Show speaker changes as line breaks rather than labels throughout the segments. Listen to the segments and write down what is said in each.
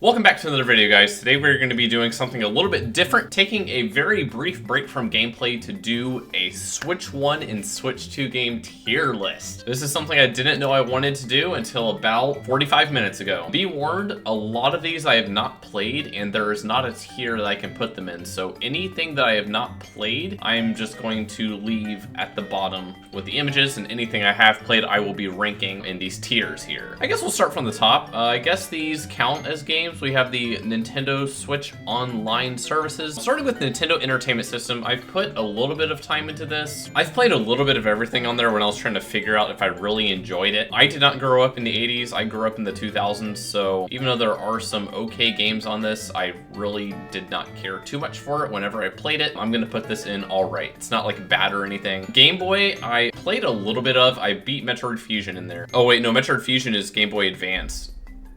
Welcome back to another video, guys. Today we're going to be doing something a little bit different, taking a very brief break from gameplay to do a Switch 1 and Switch 2 game tier list. This is something I didn't know I wanted to do until about 45 minutes ago. Be warned, a lot of these I have not played, and there is not a tier that I can put them in, so anything that I have not played, I'm just going to leave at the bottom with the images, and anything I have played, I will be ranking in these tiers here. I guess we'll start from the top. I guess these count as games. We have the Nintendo Switch Online services. Starting with Nintendo Entertainment System, I've put a little bit of time into this. I've played a little bit of everything on there when I was trying to figure out if I really enjoyed it. I did not grow up in the 80s, I grew up in the 2000s, so even though there are some okay games on this, I really did not care too much for it whenever I played it. I'm gonna put this in alright. It's not like bad or anything. Game Boy, I played a little bit of. I beat Metroid Fusion in there. Oh wait, no, Metroid Fusion is Game Boy Advance.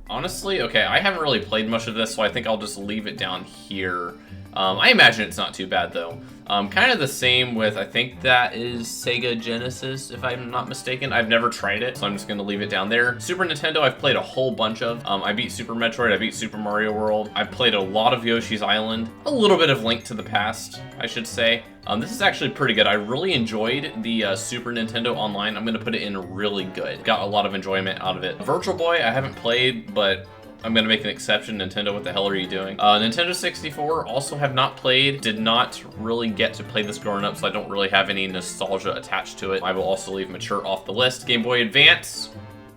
Honestly, okay, I haven't really played much of this, so I think I'll just leave it down here. I imagine it's not too bad, though. Kind of the same with, I think that is Sega Genesis, if I'm not mistaken. I've never tried it, so I'm just going to leave it down there. Super Nintendo, I've played a whole bunch of. I beat Super Metroid, I beat Super Mario World. I've played a lot of Yoshi's Island. A little bit of Link to the Past, I should say. This is actually pretty good. I really enjoyed the Super Nintendo Online. I'm going to put it in really good. Got a lot of enjoyment out of it. Virtual Boy, I haven't played, but I'm gonna make an exception. Nintendo, what the hell are you doing? Nintendo 64, also have not played. Did not really get to play this growing up, so I don't really have any nostalgia attached to it. I will also leave Mature off the list. Game Boy Advance,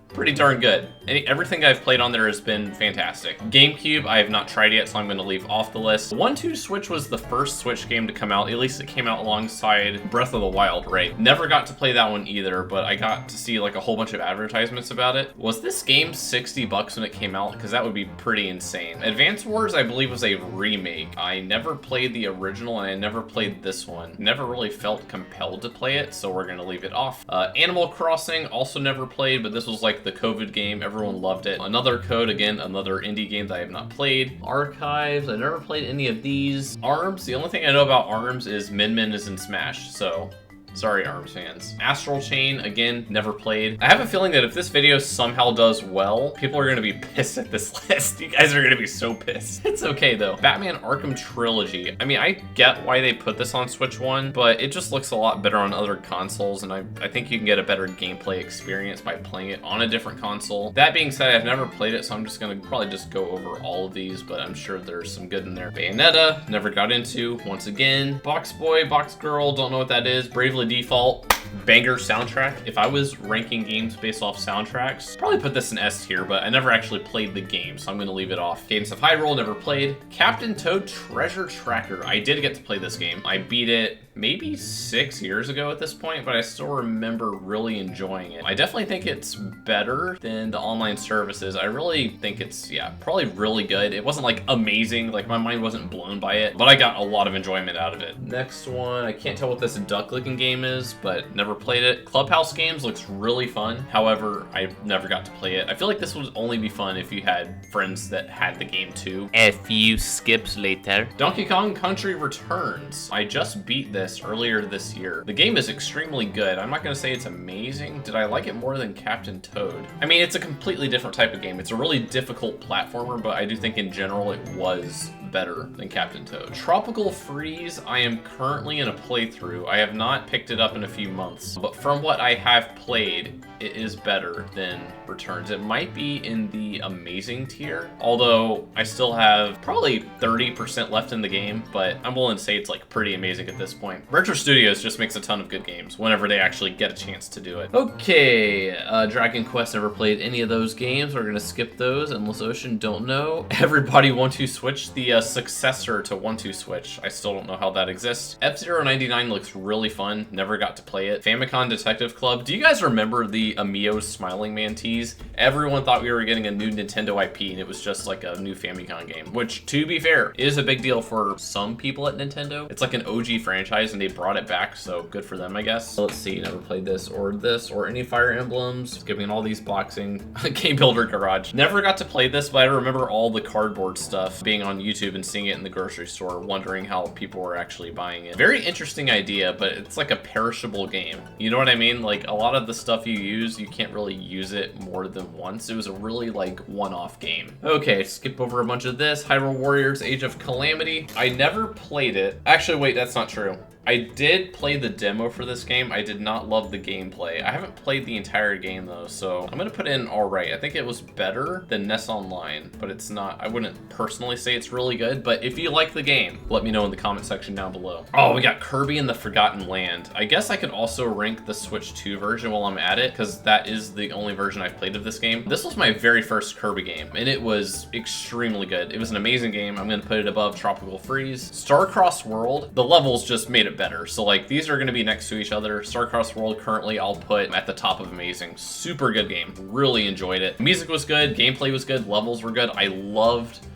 pretty darn good. Everything I've played on there has been fantastic. GameCube, I have not tried yet, so I'm going to leave off the list. 1-2 Switch was the first Switch game to come out. At least it came out alongside Breath of the Wild, right? Never got to play that one either, but I got to see like a whole bunch of advertisements about it. Was this game $60 when it came out? Because that would be pretty insane. Advance Wars, I believe, was a remake. I never played the original, and I never played this one. Never really felt compelled to play it, so we're going to leave it off. Animal Crossing, also never played, but this was like the COVID game. Everyone loved it. Another Code, again, another indie game that I have not played. Archives, I never played any of these. ARMS, the only thing I know about ARMS is Min Min is in Smash, so sorry, ARMS fans. Astral Chain, again, never played. I have a feeling that if this video somehow does well, people are gonna be pissed at this list. You guys are gonna be so pissed. It's okay, though. Batman Arkham Trilogy. I mean, I get why they put this on Switch 1, but it just looks a lot better on other consoles, and I think you can get a better gameplay experience by playing it on a different console. That being said, I've never played it, so I'm just gonna probably just go over all of these, but I'm sure there's some good in there. Bayonetta, never got into, once again. Box Boy, Box Girl, don't know what that is. Bravely Default, banger soundtrack. If I was ranking games based off soundtracks, probably put this in S tier, but I never actually played the game, so I'm going to leave it off. Cadence of Hyrule, never played. Captain Toad Treasure Tracker. I did get to play this game. I beat it maybe 6 years ago at this point, but I still remember really enjoying it. I definitely think it's better than the online services. I really think it's, yeah, probably really good. It wasn't like amazing, like my mind wasn't blown by it, but I got a lot of enjoyment out of it. Next one, I can't tell what this duck looking game is, but never played it. Clubhouse Games looks really fun. However, I never got to play it. I feel like this would only be fun if you had friends that had the game too.
A few skips later.
Donkey Kong Country Returns. I just beat this earlier this year. The game is extremely good. I'm not going to say it's amazing. Did I like it more than Captain Toad? I mean, it's a completely different type of game. It's a really difficult platformer, but I do think in general it was better than Captain Toad. Tropical Freeze, I am currently in a playthrough. I have not picked it up in a few months, but from what I have played, it is better than Returns. It might be in the amazing tier, although I still have probably 30% left in the game, but I'm willing to say it's like pretty amazing at this point. Retro Studios just makes a ton of good games whenever they actually get a chance to do it. Okay, Dragon Quest, never played any of those games. We're gonna skip those. Endless Ocean, don't know. Everybody 1-2 Switch, the successor to 1-2 Switch. I still don't know how that exists. F-Zero 99 looks really fun. Never got to play it. Famicom Detective Club. Do you guys remember the Amio's Smiling Man tease? Everyone thought we were getting a new Nintendo IP, and it was just like a new Famicom game, which, to be fair, is a big deal for some people at Nintendo. It's like an OG franchise franchise and they brought it back, so good for them, I guess. Let's see, never played this or any Fire Emblems. Skipping all these boxing. Game Builder Garage. Never got to play this, but I remember all the cardboard stuff being on YouTube and seeing it in the grocery store, wondering how people were actually buying it. Very interesting idea, but it's like a perishable game. You know what I mean? Like, a lot of the stuff you use, you can't really use it more than once. It was a really, like, one-off game. Okay, skip over a bunch of this. Hyrule Warriors Age of Calamity. I never played it. Actually, wait, that's not true. I did play the demo for this game. I did not love the gameplay. I haven't played the entire game though, so I'm gonna put in all right. I think it was better than NES Online, but it's not. I wouldn't personally say it's really good, but if you like the game, let me know in the comment section down below. Oh, we got Kirby and the Forgotten Land. I guess I could also rank the Switch 2 version while I'm at it, because that is the only version I've played of this game. This was my very first Kirby game, and it was extremely good. It was an amazing game. I'm gonna put it above Tropical Freeze. Starcross World, the levels just made it better. So like these are going to be next to each other. Starcross World currently I'll put at the top of amazing. Super good game. Really enjoyed it. Music was good. Gameplay was good. Levels were good. I loved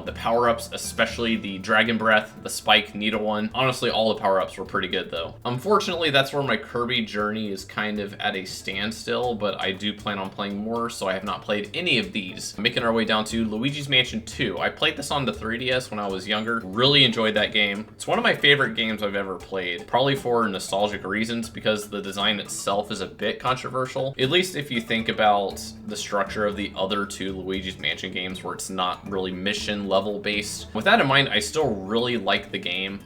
the power-ups, especially the Dragon Breath, the Spike Needle one. Honestly, all the power-ups were pretty good though. Unfortunately, that's where my Kirby journey is kind of at a standstill, but I do plan on playing more, so I have not played any of these. Making our way down to Luigi's Mansion 2. I played this on the 3DS when I was younger. Really enjoyed that game. It's one of my favorite games I've ever played, probably for nostalgic reasons because the design itself is a bit controversial. At least if you think about the structure of the other two Luigi's Mansion games where it's not really mission level based. With that in mind, I still really like the game.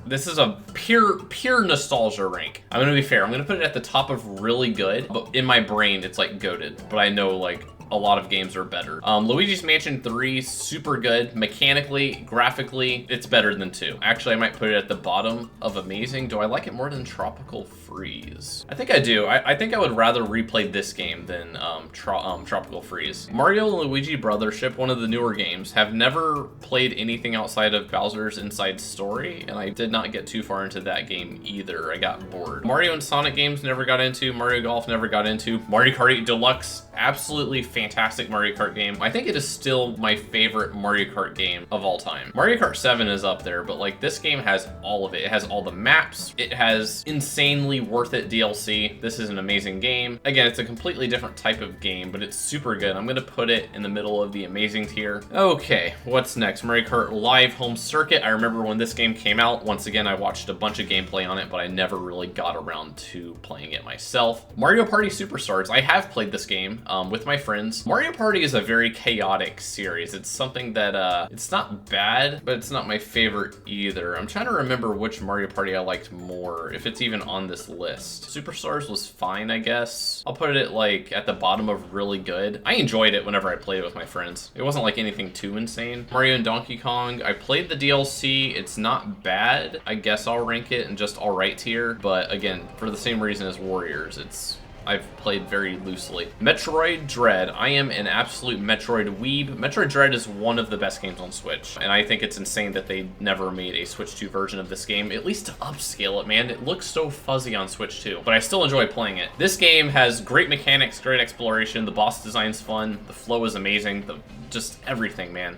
This is a pure nostalgia rank. I'm gonna be fair. I'm gonna put it at the top of really good, but in my brain, it's like goated. But I know like a lot of games are better. Luigi's Mansion 3, super good. Mechanically, graphically, it's better than 2. Actually, I might put it at the bottom of amazing. Do I like it more than Tropical Freeze? I think I do. I think I would rather replay this game than Tropical Freeze. Mario and Luigi Brothership, one of the newer games, have never played anything outside of Bowser's Inside Story, and I did not get too far into that game either. I got bored. Mario and Sonic games never got into. Mario Golf never got into. Mario Kart 8 Deluxe, absolutely fantastic Mario Kart game. I think it is still my favorite Mario Kart game of all time. Mario Kart 7 is up there, but like this game has all of it. It has all the maps. It has insanely worth it DLC. This is an amazing game. Again, it's a completely different type of game, but it's super good. I'm gonna put it in the middle of the amazing tier. Okay, what's next? Mario Kart Live Home Circuit. I remember when this game came out. Once again, I watched a bunch of gameplay on it, but I never really got around to playing it myself. Mario Party Superstars. I have played this game with my friends. Mario Party is a very chaotic series. It's something that, it's not bad, but it's not my favorite either. I'm trying to remember which Mario Party I liked more, if it's even on this list. Superstars was fine, I guess. I'll put it like at the bottom of really good. I enjoyed it whenever I played it with my friends. It wasn't like anything too insane. Mario and Donkey Kong, I played the DLC. It's not bad. I guess I'll rank it in just alright tier, but again, for the same reason as Warriors, I've played very loosely. Metroid Dread. I am an absolute Metroid weeb. Metroid Dread is one of the best games on Switch, and I think it's insane that they never made a Switch 2 version of this game, at least to upscale it, man. It looks so fuzzy on Switch 2, but I still enjoy playing it. This game has great mechanics, great exploration, the boss design's fun, the flow is amazing, just everything, man.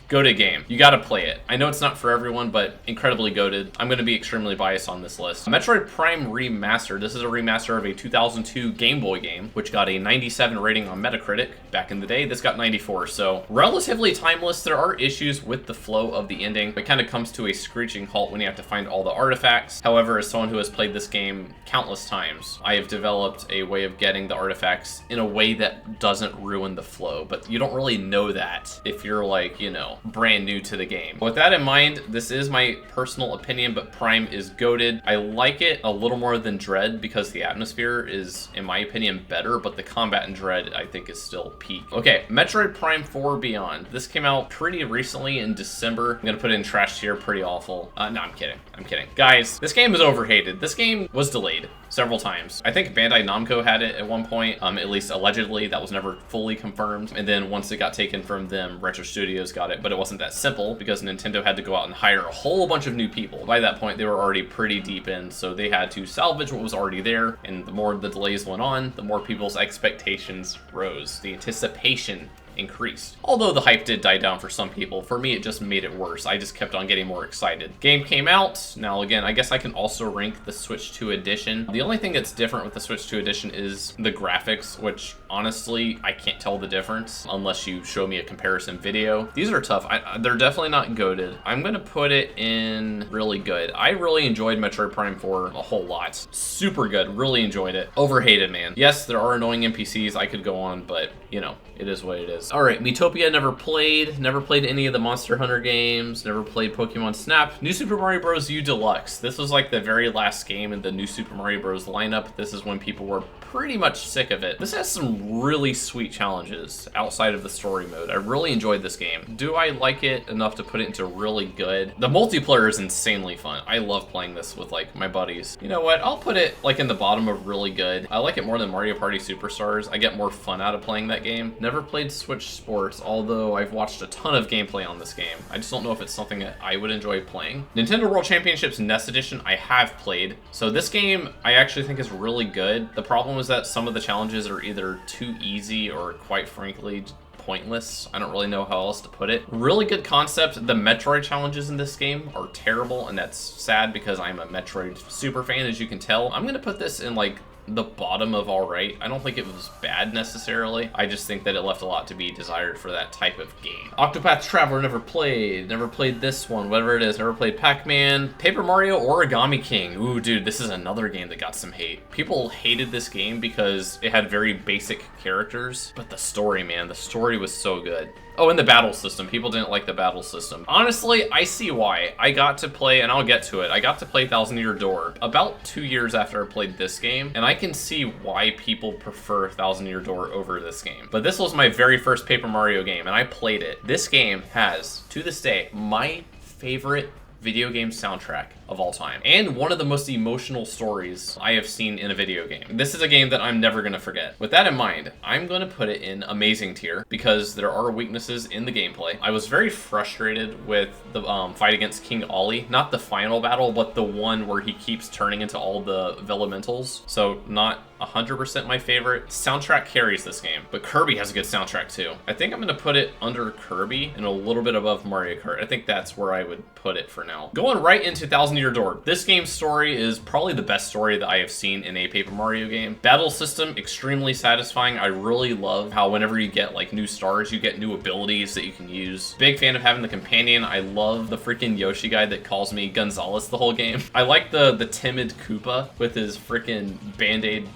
Goated game. You gotta play it. I know it's not for everyone, but incredibly goated. I'm gonna be extremely biased on this list. Metroid Prime Remastered. This is a remaster of a 2002 Game Boy game, which got a 97 rating on Metacritic. Back in the day, this got 94, so relatively timeless. There are issues with the flow of the ending. It kind of comes to a screeching halt when you have to find all the artifacts. However, as someone who has played this game countless times, I have developed a way of getting the artifacts in a way that doesn't ruin the flow, but you don't really know that if you're like, you know, brand new to the game. With that in mind, this is my personal opinion, but Prime is goated. I like it a little more than Dread because the atmosphere is, in my opinion, better, but the combat in Dread, I think, is still peak. Okay, Metroid Prime 4 Beyond. This came out pretty recently in December. I'm gonna put it in trash tier, pretty awful. No, I'm kidding. I'm kidding. Guys, this game is overhated. This game was delayed several times. I think Bandai Namco had it at one point, at least allegedly. That was never fully confirmed. And then once it got taken from them, Retro Studios got it, but it wasn't that simple because Nintendo had to go out and hire a whole bunch of new people. By that point, they were already pretty deep in, so they had to salvage what was already there. And the more the delays went on, the more people's expectations rose. The anticipation increased. Although the hype did die down for some people, for me it just made it worse. I just kept on getting more excited. Game came out. Now again, I guess I can also rank the Switch 2 edition. The only thing that's different with the Switch 2 edition is the graphics, which honestly, I can't tell the difference unless you show me a comparison video. These are tough. They're definitely not goated. I'm gonna put it in really good. I really enjoyed Metroid Prime 4 a whole lot. Super good, really enjoyed it. Overhated, man. Yes, there are annoying NPCs, I could go on, but you know, it is what it is. All right, Miitopia never played any of the Monster Hunter games, never played Pokemon Snap. New Super Mario Bros. U Deluxe. This was like the very last game in the New Super Mario Bros. Lineup. This is when people were pretty much sick of it. This has some really sweet challenges outside of the story mode. I really enjoyed this game. Do I like it enough to put it into really good? The multiplayer is insanely fun. I love playing this with like my buddies. You know what? I'll put it like in the bottom of really good. I like it more than Mario Party Superstars. I get more fun out of playing that game. Never played Switch Sports, although I've watched a ton of gameplay on this game. I just don't know if it's something that I would enjoy playing. Nintendo World Championships NES Edition, I have played. So this game, I actually think is really good. The problem is that some of the challenges are either too easy or quite frankly, pointless. I don't really know how else to put it. Really good concept. The Metroid challenges in this game are terrible, and that's sad because I'm a Metroid super fan, as you can tell. I'm gonna put this in like the bottom of all right. I don't think it was bad necessarily. I just think that it left a lot to be desired for that type of game. Octopath Traveler never played this one, whatever it is. Never played Pac-Man. Paper Mario Origami King. Ooh, dude, this is another game that got some hate. People hated this game because it had very basic characters, but the story, man, the story was so good. Oh, and the battle system. People didn't like the battle system. Honestly, I see why. I got to play, and I'll get to it, I got to play Thousand Year Door about 2 years after I played this game, and I can see why people prefer Thousand Year Door over this game. But this was my very first Paper Mario game, and I played it. This game has, to this day, my favorite video game soundtrack of all time, and one of the most emotional stories I have seen in a video game. This is a game that I'm never gonna forget. With that in mind, I'm gonna put it in amazing tier because there are weaknesses in the gameplay. I was very frustrated with the fight against King Ollie, not the final battle, but the one where he keeps turning into all the Vellumentals. So not 100% my favorite. Soundtrack carries this game, but Kirby has a good soundtrack too. I think I'm gonna put it under Kirby and a little bit above Mario Kart. I think that's where I would put it for now. Going right into Thousand Year Door. This game's story is probably the best story that I have seen in a Paper Mario game. Battle system, extremely satisfying. I really love how whenever you get like new stars, you get new abilities that you can use. Big fan of having the companion. I love the freaking Yoshi guy that calls me Gonzalez the whole game. I like the timid Koopa with his freaking Band-Aid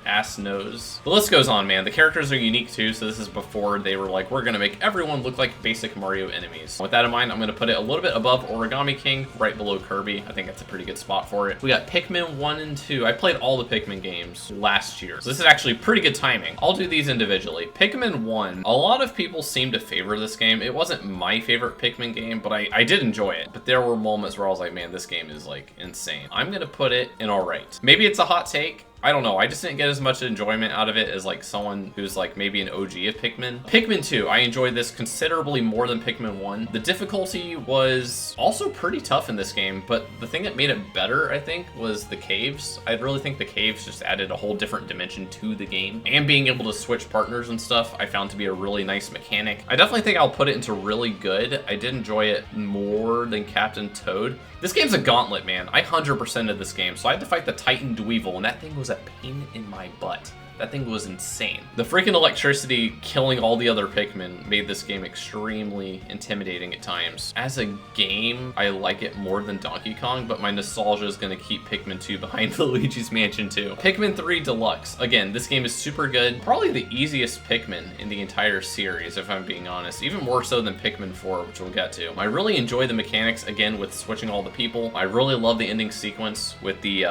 ass nose. The list goes on, man. The characters are unique too, so this is before they were like, we're gonna make everyone look like basic Mario enemies. With that in mind, I'm gonna put it a little bit above Origami King, right below Kirby. I think that's a pretty good spot for it. We got Pikmin 1 and 2. I played all the Pikmin games last year, so this is actually pretty good timing. I'll do these individually. Pikmin 1, a lot of people seem to favor this game. It wasn't my favorite Pikmin game, but I did enjoy it. But there were moments where I was like, man, this game is like insane. I'm gonna put it in all right. Maybe it's a hot take. I don't know, I just didn't get as much enjoyment out of it as like someone who's like maybe an OG of Pikmin. Pikmin 2, I enjoyed this considerably more than Pikmin 1. The difficulty was also pretty tough in this game, but the thing that made it better, I think, was the caves. I really think the caves just added a whole different dimension to the game. And being able to switch partners and stuff, I found to be a really nice mechanic. I definitely think I'll put it into really good. I did enjoy it more than Captain Toad. This game's a gauntlet, man. I 100%ed this game, so I had to fight the Titan Dweevil, and that thing was a pain in my butt. That thing was insane. The freaking electricity killing all the other Pikmin made this game extremely intimidating at times. As a game, I like it more than Donkey Kong, but my nostalgia is gonna keep Pikmin 2 behind Luigi's Mansion 2. Pikmin 3 Deluxe. Again, this game is super good. Probably the easiest Pikmin in the entire series, if I'm being honest. Even more so than Pikmin 4, which we'll get to. I really enjoy the mechanics, again, with switching all the people. I really love the ending sequence with the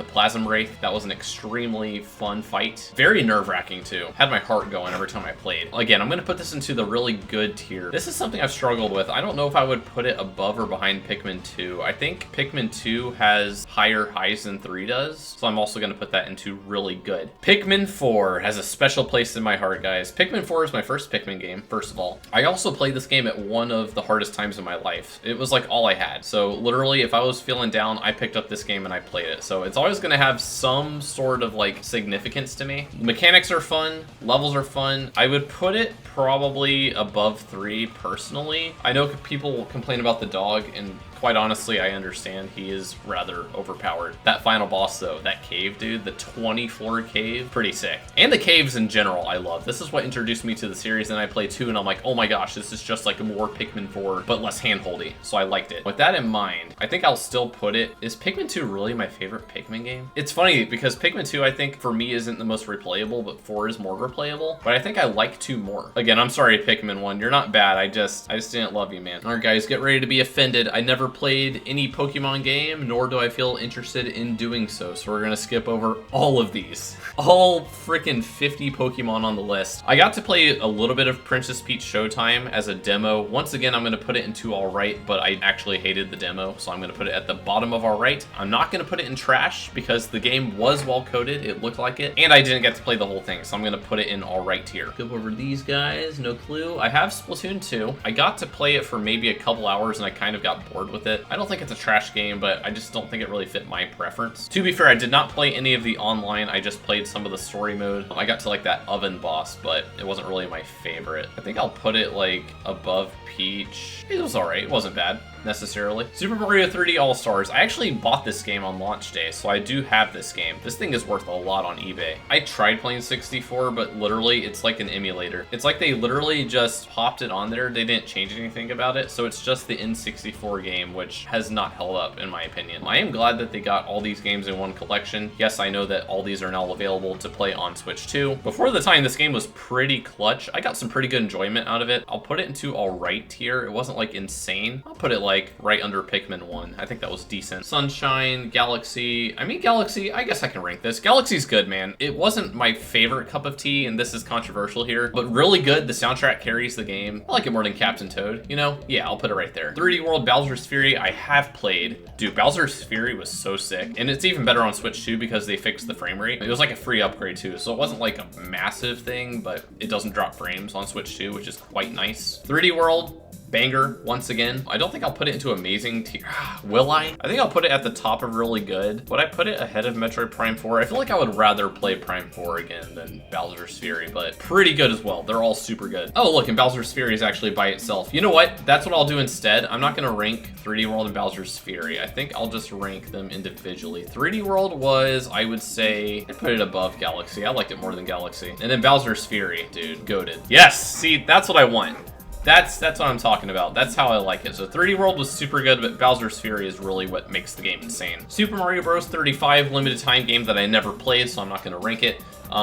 Plasm Wraith. That was an extremely fun fight. Very nerve-wracking too. Had my heart going every time I played. Again, I'm gonna put this into the really good tier. This is something I've struggled with. I don't know if I would put it above or behind Pikmin 2. I think Pikmin 2 has higher highs than 3 does, so I'm also gonna put that into really good. Pikmin 4 has a special place in my heart, guys. Pikmin 4 is my first Pikmin game, first of all. I also played this game at one of the hardest times in my life. It was like all I had. So literally, if I was feeling down, I picked up this game and I played it. So it's always gonna have some sort of like significance to me. okay. The mechanics are fun, levels are fun. I would put it probably above 3 personally. I know people will complain about the dog, and quite honestly, I understand. He is rather overpowered. That final boss though, that cave, dude, the 20-floor cave, pretty sick. And the caves in general, I love. This is what introduced me to the series, and I played 2, and I'm like, oh my gosh, this is just like more Pikmin 4, but less handholdy, so I liked it. With that in mind, I think I'll still put it, is Pikmin 2 really my favorite Pikmin game? It's funny, because Pikmin 2, I think, for me, isn't the most replayable, but 4 is more replayable, but I think I like 2 more. Again, I'm sorry, Pikmin 1, you're not bad, I just didn't love you, man. All right, guys, get ready to be offended. I never played any Pokemon game, nor do I feel interested in doing so we're gonna skip over all of these. All freaking 50 Pokemon on the list. I got to play a little bit of Princess Peach Showtime as a demo. Once again, I'm gonna put it into alright, but I actually hated the demo, so I'm gonna put it at the bottom of alright. I'm not gonna put it in trash because the game was well coded, it looked like it, and I didn't get to play the whole thing, so I'm gonna put it in alright tier. Go over these guys, no clue. I have Splatoon 2. I got to play it for maybe a couple hours and I kind of got bored with it. I don't think it's a trash game, but I just don't think it really fit my preference. To be fair, I did not play any of the online, I just played some of the story mode. I got to like that oven boss, but it wasn't really my favorite. I think I'll put it like above Peach. It was alright, it wasn't bad necessarily. Super Mario 3D All-Stars. I actually bought this game on launch day, so I do have this game. This thing is worth a lot on eBay. I tried playing 64, but literally it's like an emulator. It's like they literally just popped it on there. They didn't change anything about it, so it's just the N64 game, which has not held up in my opinion. I am glad that they got all these games in one collection. Yes, I know that all these are now available to play on Switch 2. Before the time, this game was pretty clutch. I got some pretty good enjoyment out of it. I'll put it into alright tier. It wasn't like insane. I'll put it like right under Pikmin 1. I think that was decent. Sunshine, Galaxy. I mean, Galaxy, I guess I can rank this. Galaxy's good, man. It wasn't my favorite cup of tea, and this is controversial here, but really good. The soundtrack carries the game. I like it more than Captain Toad, you know? Yeah, I'll put it right there. 3D World Bowser's Fury, I have played. Dude, Bowser's Fury was so sick, and it's even better on Switch 2 because they fixed the frame rate. It was like a free upgrade too, so it wasn't like a massive thing, but it doesn't drop frames on Switch 2, which is quite nice. 3D World, banger once again. I don't think I'll put it into amazing tier. Will I? I think I'll put it at the top of really good. Would I put it ahead of Metroid Prime 4? I feel like I would rather play Prime 4 again than Bowser's Fury, but pretty good as well. They're all super good. Oh, look, and Bowser's Fury is actually by itself. You know what? That's what I'll do instead. I'm not gonna rank 3D World and Bowser's Fury. I think I'll just rank them individually. 3D World was, I would say, I put it above Galaxy. I liked it more than Galaxy. And then Bowser's Fury, dude, goated. Yes, see, that's what I want. That's what I'm talking about. That's how I like it. So 3D World was super good, but Bowser's Fury is really what makes the game insane. Super Mario Bros. 35, limited time game that I never played, so I'm not gonna rank it.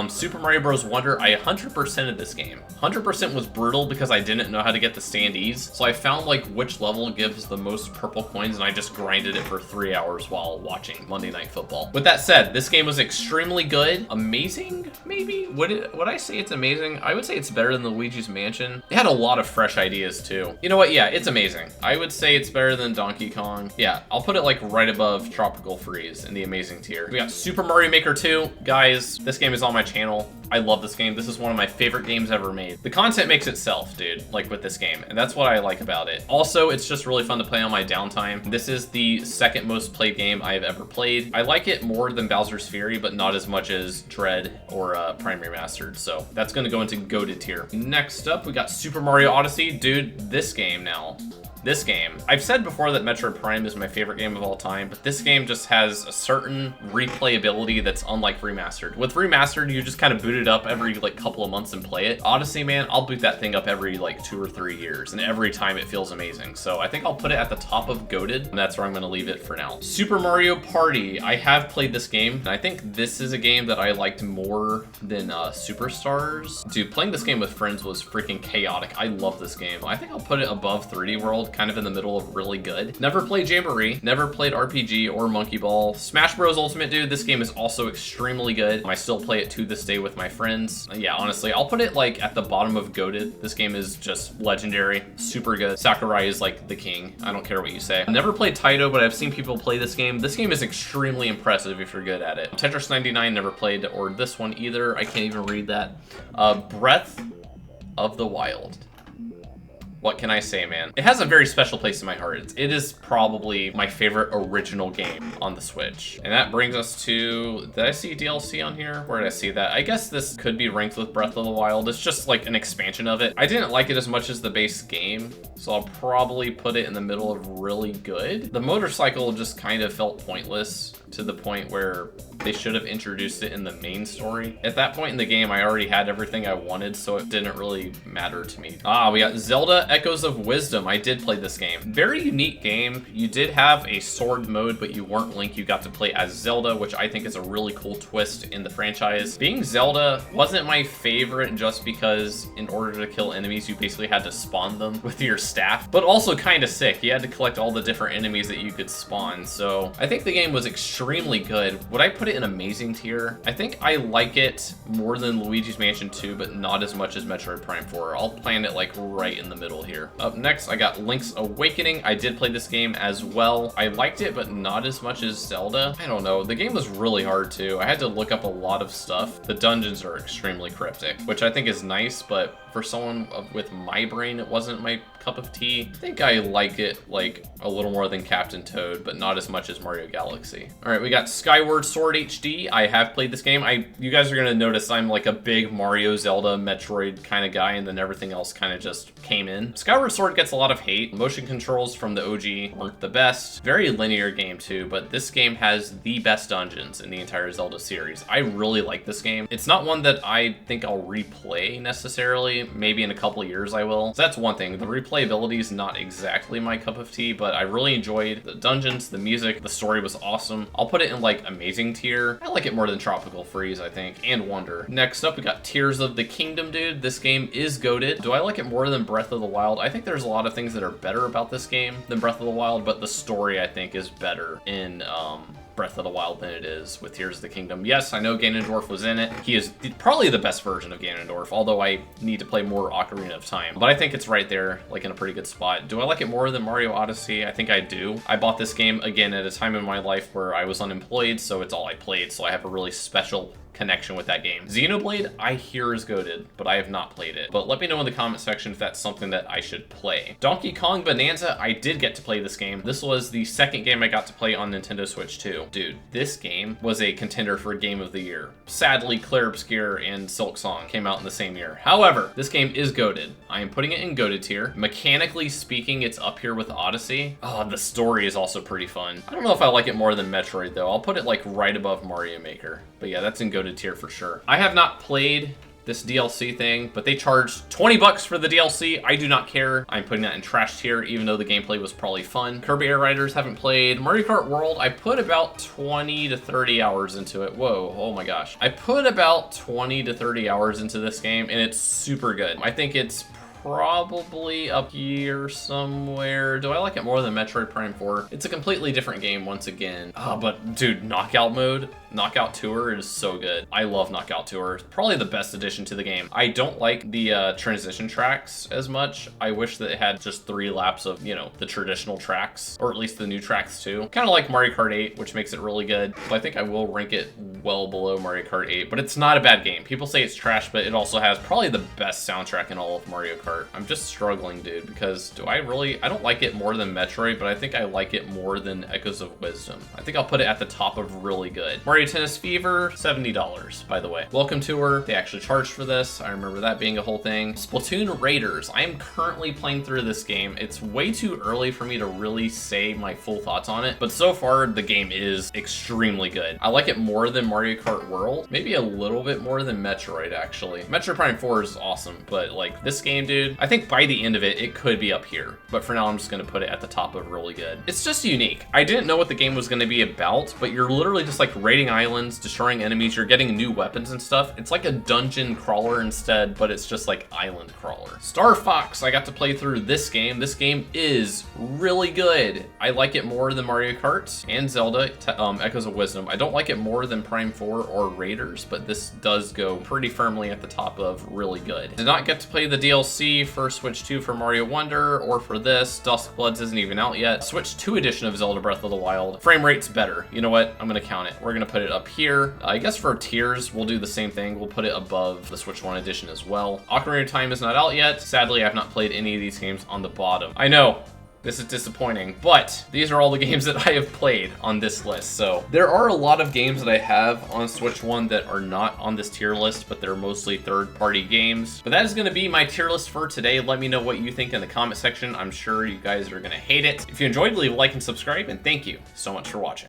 Super Mario Bros. Wonder, I 100%ed this game. 100% was brutal because I didn't know how to get the standees. So I found like which level gives the most purple coins, and I just grinded it for 3 hours while watching Monday Night Football. With that said, this game was extremely good. Amazing, maybe? Would I say it's amazing? I would say it's better than Luigi's Mansion. It had a lot of fresh ideas too. You know what? Yeah, it's amazing. I would say it's better than Donkey Kong. Yeah, I'll put it like right above Tropical Freeze in the amazing tier. We got Super Mario Maker 2. Guys, this game is on my channel. I love this game. This is one of my favorite games ever made. The content makes itself, dude, like with this game, and that's what I like about it. Also, it's just really fun to play on my downtime. This is the second most played game I've ever played. I like it more than Bowser's Fury, but not as much as Dread or Prime Remastered, so that's gonna go into goated tier. Next up, we got Super Mario Odyssey. Dude, this game now. This game. I've said before that Metroid Prime is my favorite game of all time, but this game just has a certain replayability that's unlike Remastered. With Remastered, you just kind of boot it up every like couple of months and play it. Odyssey, man, I'll boot that thing up every like 2 or 3 years, and every time it feels amazing. So I think I'll put it at the top of goated, and that's where I'm gonna leave it for now. Super Mario Party. I have played this game, and I think this is a game that I liked more than Superstars. Dude, playing this game with friends was freaking chaotic. I love this game. I think I'll put it above 3D World, kind of in the middle of really good. Never played Jamboree, never played RPG or Monkey Ball. Smash Bros. Ultimate, dude, this game is also extremely good. I still play it to this day with my friends. Yeah, honestly, I'll put it like at the bottom of goated. This game is just legendary, super good. Sakurai is like the king. I don't care what you say. I've never played Taito, but I've seen people play this game. This game is extremely impressive if you're good at it. Tetris 99, never played, or this one either. I can't even read that. Breath of the Wild. What can I say, man? It has a very special place in my heart. It is probably my favorite original game on the Switch. And that brings us to, did I see DLC on here? Where did I see that? I guess this could be ranked with Breath of the Wild. It's just like an expansion of it. I didn't like it as much as the base game, so I'll probably put it in the middle of really good. The motorcycle just kind of felt pointless to the point where they should have introduced it in the main story. At that point in the game, I already had everything I wanted, so it didn't really matter to me. We got Zelda Echoes of Wisdom. I did play this game. Very unique game. You did have a sword mode, but you weren't Link. You got to play as Zelda, which I think is a really cool twist in the franchise. Being Zelda wasn't my favorite just because in order to kill enemies, you basically had to spawn them with your staff, but also kind of sick. You had to collect all the different enemies that you could spawn. So I think the game was extremely good. Would I put it in amazing tier? I think I like it more than Luigi's Mansion 2, but not as much as Metroid Prime 4. I'll plan it like right in the middle here. Up next, I got Link's Awakening. I did play this game as well. I liked it, but not as much as Zelda. I don't know. The game was really hard too. I had to look up a lot of stuff. The dungeons are extremely cryptic, which I think is nice, but for someone with my brain, it wasn't my cup of tea. I think I like it like a little more than Captain Toad, but not as much as Mario Galaxy. All right, we got Skyward Sword HD. I have played this game. You guys are gonna notice I'm like a big Mario, Zelda, Metroid kind of guy, and then everything else kind of just came in. Skyward Sword gets a lot of hate. Motion controls from the OG weren't the best. Very linear game too, but this game has the best dungeons in the entire Zelda series. I really like this game. It's not one that I think I'll replay necessarily. Maybe in a couple of years I will. So that's one thing. The replayability is not exactly my cup of tea, but I really enjoyed the dungeons, the music, the story was awesome. I'll put it in like amazing tier. I like it more than Tropical Freeze, I think, and Wonder. Next up, we got Tears of the Kingdom, dude. This game is goated. Do I like it more than Breath of the Wild? I think there's a lot of things that are better about this game than Breath of the Wild, but the story I think is better in Breath of the Wild than it is with Tears of the Kingdom. Yes, I know Ganondorf was in it. He is probably the best version of Ganondorf, although I need to play more Ocarina of Time. But I think it's right there, like in a pretty good spot. Do I like it more than Mario Odyssey? I think I do. I bought this game, again, at a time in my life where I was unemployed, so it's all I played, so I have a really special connection with that game. Xenoblade, I hear is goated, but I have not played it. But let me know in the comment section if that's something that I should play. Donkey Kong Bonanza, I did get to play this game. This was the second game I got to play on Nintendo Switch 2. Dude, this game was a contender for Game of the Year. Sadly, Clair Obscur and Silk Song came out in the same year. However, this game is goated. I am putting it in goated tier. Mechanically speaking, it's up here with Odyssey. Oh, the story is also pretty fun. I don't know if I like it more than Metroid though. I'll put it like right above Mario Maker. But yeah, that's in goated tier for sure. I have not played this DLC thing, but they charged 20 bucks for the DLC. I do not care. I'm putting that in trash tier, even though the gameplay was probably fun. Kirby Air Riders haven't played. Mario Kart World, I put about 20 to 30 hours into it. Whoa, oh my gosh. I put about 20 to 30 hours into this game, and it's super good. I think it's probably up here somewhere. Do I like it more than Metroid Prime 4? It's a completely different game once again. But dude, Knockout mode, Knockout Tour is so good. I love Knockout Tour. Probably the best addition to the game. I don't like the transition tracks as much. I wish that it had just 3 laps of, you know, the traditional tracks, or at least the new tracks too. Kind of like Mario Kart 8, which makes it really good. So I think I will rank it well below Mario Kart 8, but it's not a bad game. People say it's trash, but it also has probably the best soundtrack in all of Mario Kart. I'm just struggling, dude, because I don't like it more than Metroid, but I think I like it more than Echoes of Wisdom. I think I'll put it at the top of really good. Mario Tennis Fever, $70, by the way. Welcome Tour, they actually charged for this. I remember that being a whole thing. Splatoon Raiders, I am currently playing through this game. It's way too early for me to really say my full thoughts on it, but so far the game is extremely good. I like it more than Mario Kart World, maybe a little bit more than Metroid, actually. Metroid Prime 4 is awesome, but like this game, dude, I think by the end of it, it could be up here, but for now I'm just gonna put it at the top of really good. It's just unique. I didn't know what the game was gonna be about, but you're literally just like raiding islands, destroying enemies, you're getting new weapons and stuff. It's like a dungeon crawler instead, but it's just like island crawler. Star Fox, I got to play through this game. This game is really good. I like it more than Mario Kart and Zelda Echoes of Wisdom. I don't like it more than Prime 4 or Raiders, but this does go pretty firmly at the top of really good. Did not get to play the DLC. be for Switch 2 for Mario Wonder, or for this. Dusk Bloods isn't even out yet. Switch 2 edition of Zelda Breath of the Wild. Frame rate's better. You know what? I'm gonna count it. We're gonna put it up here. I guess for tiers, we'll do the same thing. We'll put it above the Switch 1 edition as well. Ocarina of Time is not out yet. Sadly, I've not played any of these games on the bottom. I know. This is disappointing, but these are all the games that I have played on this list. So there are a lot of games that I have on Switch 1 that are not on this tier list, but they're mostly third-party games. But that is going to be my tier list for today. Let me know what you think in the comment section. I'm sure you guys are going to hate it. If you enjoyed, leave a like and subscribe, and thank you so much for watching.